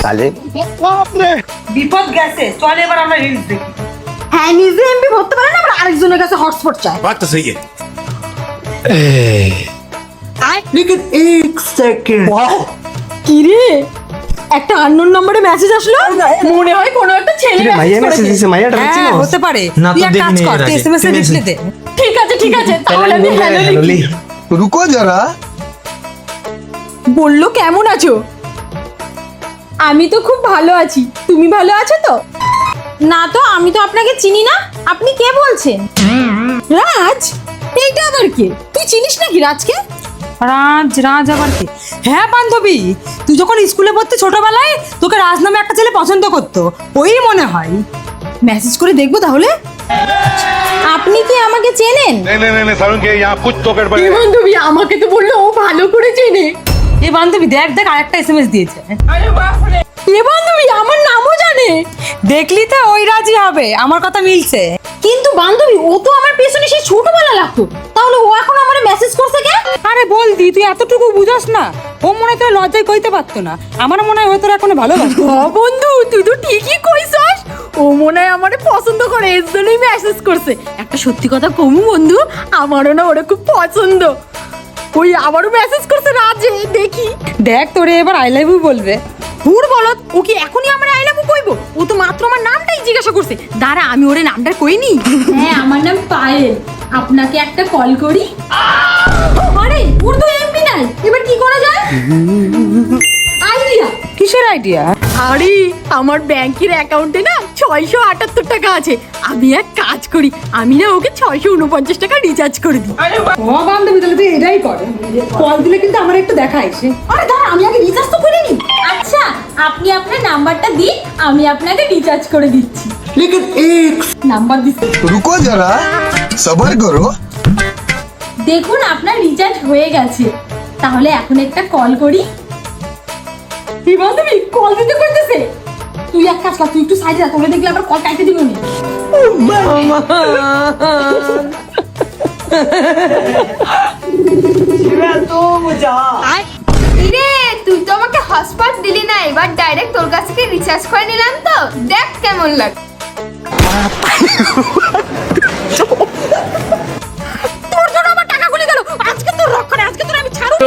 साले বিপদ গেছে, চল এবার আমরা রিলস দেখি। হ্যাঁ, নিজে এমবি ভরতে পারে না, আবার আরেকজনের কাছে হটস্পট চায়। बात तो सही है। लेकिन एक सेकंड কি রে, একটা আননোন নম্বরে মেসেজ আসলো, মনে হয় কোনো একটা ছেলে কিরে, মাইয়া message message করেছে। দিছে, মাইয়াটা হ্যাঁ, চিনোস? হতে পারে। না তো তুই এক কাজ দেখিনি কর, এর তুই আগে। SMS এ কি রিপ্লাই message? দে। ঠিক আছে, তাহলে আমি হ্যালো লিখি। रुको जरा। বললো কেমন আছো? আমি তো খুব ভালো আছি, তুমি ভালো আছো তো? না তো, আমি তো আপনাকে চিনি না, আপনি কে বলছেন? রাজ? এইটা আবার কে? তুই চিনিস নাকি রাজকে? রাজ আবার কে? হ্যাঁ বান্ধবী, তুই যখন স্কুলে পড়তে ছোটবেলায় তোকে রাজ নামে একটা ছেলে পছন্দ করতো, ওই মনে হয়। মেসেজ করে দেখবো তাহলে। আপনি কি আমাকে চেনেন? नहीं सारुण के यहाँ कुछ तो गड़बड़ है। বান্ধবী আমাকে তো বললো ও ভালো করে চেনে। এ বান্ধবী দেখ আরেকটা এসএমএস দিয়েছে। এ বান্ধবী আমার নামও জানে। দেখলি তো, ওই রাজি হবে, আমার কথা মিলছে। কিন্তু বান্ধবী ও তো আমার পেছনে সেই ছোটবেলা লাগতো, তাহলে ও এখন আমারে মেসেজ করছে কেন? আরে বলদি, তুই এতটুকু বুঝাস না? ও মনে হয় তোর লজ্জায় কইতে পারতো না, আমার মনে হয় হয়তো এখন ভালোবাসতো। বন্ধু তুই তো ঠিকই কইছস, ও মনে হয় আমারে পছন্দ করে, এর জন্যই মেসেজ করছে। একটা সত্যি কথা কমু বন্ধু, আমারও না ওরে খুব পছন্দ। ওই আবারও মেসেজ করছে রাজে, দেখি। দেখ তোরে এবার আই লাভ ইউ বলবে। হুর বলত, ও কি এখনই আমার আই লাভ ইউ কইবো? ও তো মাত্র আমার নামটাই জিজ্ঞাসা করছে। দাঁড়া, আমি ওরে নামটা কইনি। হ্যাঁ, আমার নাম পায়েল, আপনাকে একটা কল করি। আরে ওর তো এমপি নাই, এবার কি করা যায়? আইডিয়া। কিসের আইডিয়া? আরে আমার ব্যাংকের অ্যাকাউন্টে না 678 টাকা আছে। আমি এক কাজ করি, আমি না ওকে 649 টাকা রিচার্জ করে দিই। ও বান্ধবী, তাহলে তুই এটাই কর। কল দিলে কিন্তু আমার একটু দেখাই সে। আরে দাঁড়া, আমি আগে রিচার্জ তো করে নিই। আচ্ছা, আপনি আপনার নাম্বারটা দিন, আমি আপনাকে রিচার্জ করে দিচ্ছি। लेकिन एक নাম্বার দিচ্ছি। रुको जरा, सबर करो। দেখুন আপনার রিচার্জ হয়ে গেছে, তাহলে এখন একটা কল করি। কি বান্ধবী কল দিতে কইতেছে? তুই এক কাজ কর, তুই একটু সাইডে যা, তোরে দেখলে আবার কল কাটতে দিব না। तो मजा ইরে, তুই তো আমাকে হটস্পট দিলি না, এবার ডাইরেক্ট তোর কাছ থেকে রিচার্জ করে নিলাম, তো দেখ কেমন লাগে। তোর জন্য আমার টাকা গুলি গেল, আজকে তোর রক্ষণে, আজকে তোর আমি ছাড়ব।